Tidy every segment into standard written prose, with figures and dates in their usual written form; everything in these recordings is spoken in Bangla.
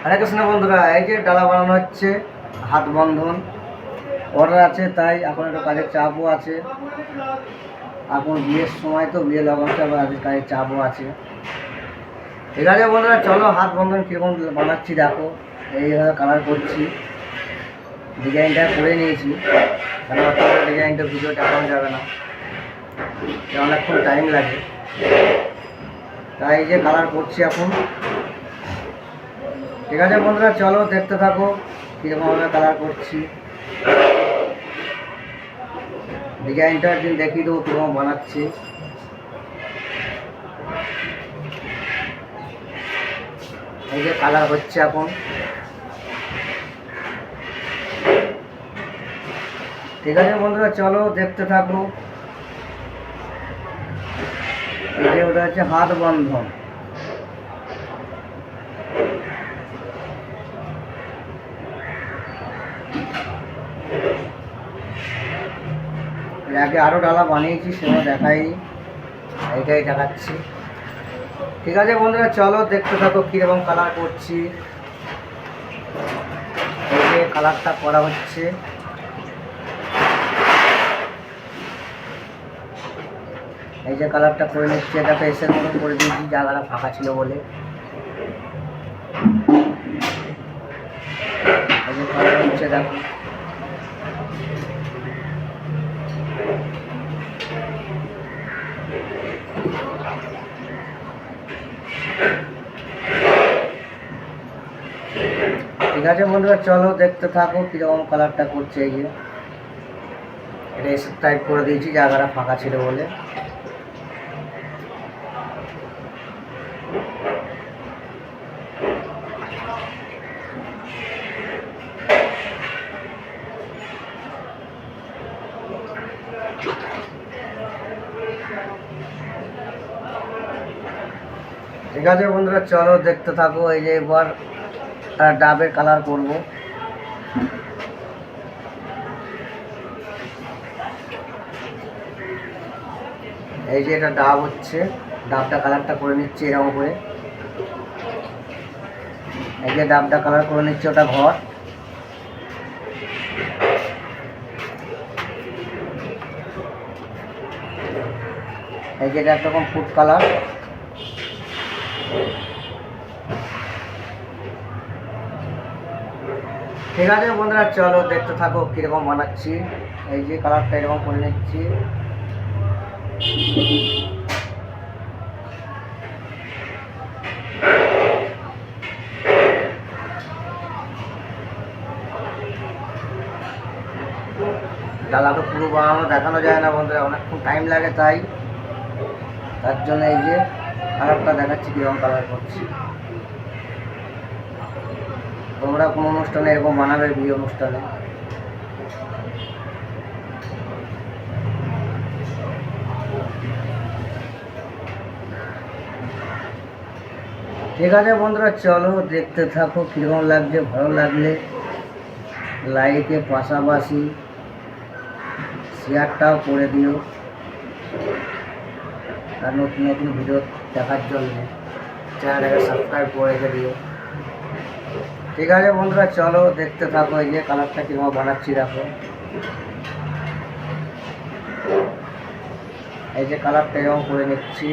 হরে কৃষ্ণ বন্ধুরা, এই যে ডালা বানানো হচ্ছে, হাত বন্ধন অর্ডার আছে, তাই এখন একটু কাজের চাপও আছে। এখন বিয়ের সময় তো বিয়ে লগ্নটা কাজের চাপও আছে। ঠিক আছে বন্ধুরা, চলো হাত বন্ধন কীরকম বানাচ্ছি দেখো। এইভাবে কালার করছি, ডিজাইনটা করে নিয়েছি, কেন ডিজাইনটা ভিডিও দেখানো যাবে না, অনেকক্ষণ টাইম লাগে, তাই এই যে কালার করছি এখন। ঠিক আছে বন্ধুরা, চলো দেখতে থাকো কীরকমভাবে কালার করছি। ডিজাইনটা একদিন দেখিয়ে দেবো কীরকম বানাচ্ছি। এই যে কালার হচ্ছে এখন। ঠিক আছে বন্ধুরা, চলো দেখতে থাকো। এই যে ওটা হচ্ছে হাত বন্ধন। আগে আরও ডালা বানিয়েছি, সেগুলো দেখাইনি, এইটাই দেখাচ্ছি। ঠিক আছে বন্ধুরা, চলো দেখতে থাকো কীরকম কালার করছি। এই যে কালারটা করা হচ্ছে, এই যে কালারটা করে নিচ্ছি। এটাকে এসের মতন করে দিয়েছি, জায়গাটা ফাঁকা ছিল বলে। এই যে কালার হচ্ছে দেখো। ঠিক আছে বন্ধুরা, চলো দেখতে থাকো কীরকম কালারটা করছে। এই যে এটা এসে টাইপ করে দিয়েছি, জায়গাটা ফাঁকা ছিল বলে। ঠিক আছে বন্ধুরা, চলো দেখতে থাকো। এই যে এবার ডাবের কালার করব। এই যে এটা ডাব হচ্ছে, ডাবটা কালারটা করে নিচ্ছি এরকম করে। এই যে ডাবটা কালার করে নিচ্ছে, ওটা ঘর। এই যে এটা একরকম ফুড কালার। ঠিক আছে বন্ধুরা, চলো দেখতে থাকো কীরকম বানাচ্ছি। এই যে কালারটা এরকম করে নিচ্ছি। ডালাটা পুরো বানানো দেখানো যায় না বন্ধুরা, অনেকক্ষণ টাইম লাগে, তার জন্য এই যে কালারটা দেখাচ্ছি কীরকম কালার করছি। তোমরা কোনো অনুষ্ঠানে এরকম বানাবে, বিয়ে অনুষ্ঠানে। ঠিক আছে বন্ধুরা, চলো দেখতে থাকো কীরকম লাগছে। ভালো লাগলে লাইকে পাশাপাশি শেয়ারটাও করে দিও, আর নতুন নতুন ভিডিও দেখার জন্য চ্যানেলটাকে সাবস্ক্রাইব করে রেখে দিও। ঠিক আছে বন্ধুরা, চলো দেখতে থাকো। এই যে কালারটা কীরকম বানাচ্ছি দেখো। এই যে কালারটা এরকম করে নিচ্ছি।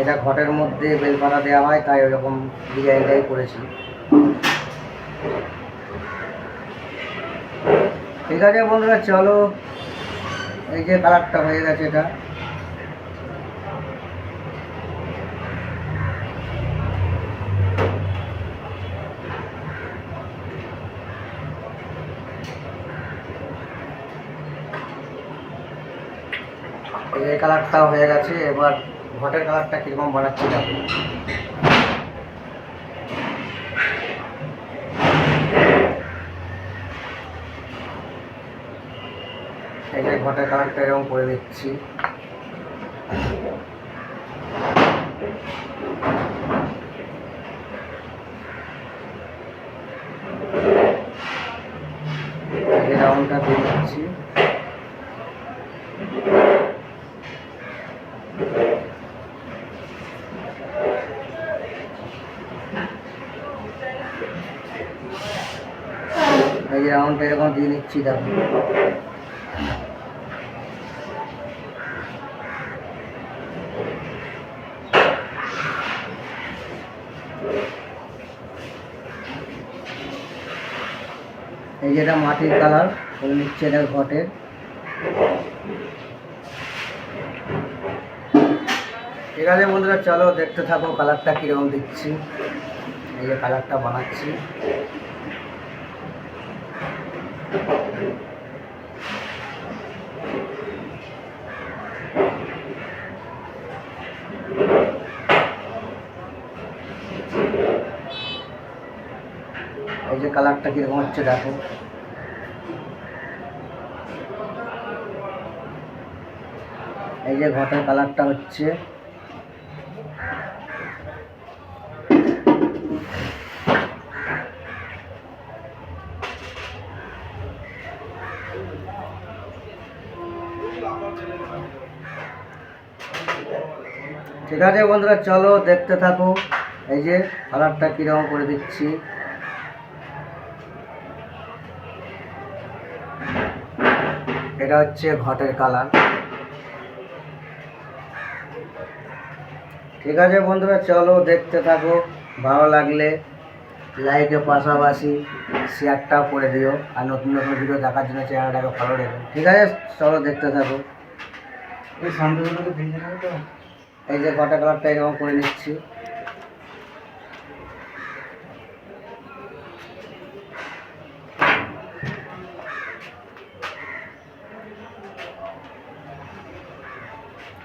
এটা ঘটের মধ্যে বেলপাতা দেওয়া হয়, তাই ওইরকম ডিজাইনটাই করেছি। ঠিক আছে বন্ধুরা, চলো। এই যে কালারটা হয়ে গেছে, এটা এই কালারটাও হয়ে গেছে। এবার ঘটের কালারটা কীরকম বানাচ্ছি দেখো। এই যে ঘটের কালারটা এরকম করে দিচ্ছি। এই রাউন্ডটা দিয়ে দিচ্ছি। রাউন্ডটা এরকম দিয়ে নিচ্ছি। দেখো এই যেটা মাটির কালার করে নিচ্ছে, এটা ঘটের। ঠিক আছে বন্ধুরা, চলো দেখতে থাকো কালারটা কীরকম দিচ্ছি। এই যে কালারটা বানাচ্ছি। এই যে কালারটা কীরকম হচ্ছে দেখো। এই যে ঘটের কালারটা হচ্ছে। ঠিক আছে বন্ধুরা, চলো দেখতে থাকো। এই যে কালারটা কীরকম করে দিচ্ছি। এটা হচ্ছে ঘটের কালার। ঠিক আছে বন্ধুরা, চলো দেখতে থাকো। ভালো লাগলে লাইকের পাশাপাশি শেয়ারটাও করে দিও, আর নতুন নতুন ভিডিও দেখার জন্য চ্যানেলটাকে ফলো রেখো। ঠিক আছে, চলো দেখতে থাকো। এই যে ঘটের কালারটা এরকম করে নিচ্ছি।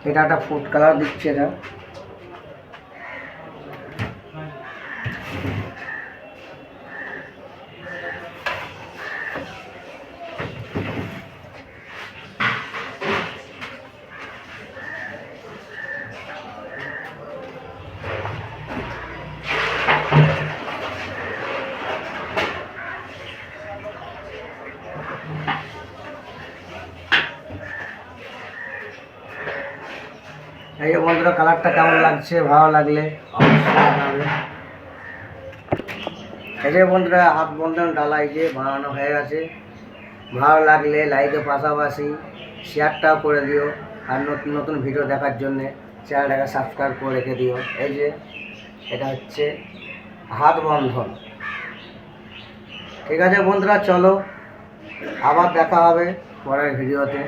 এটা একটা ফুড কালার দিচ্ছে এটা। এই যে বন্ধুরা, কালারটা কেমন লাগছে, ভালো লাগলে অবশ্যই জানাবে। এই যে বন্ধুরা, হাত বন্ধন ডালা এই যে বানানো হয়ে গেছে। ভালো লাগলে লাইকের পাশাপাশি শেয়ারটাও করে দিও, আর নতুন নতুন ভিডিও দেখার জন্যে চ্যানেলটাকে সাবস্ক্রাইব করে রেখে দিও। এই যে এটা হচ্ছে হাত বন্ধন। ঠিক আছে বন্ধুরা, চলো আবার দেখা হবে পরের ভিডিওতে।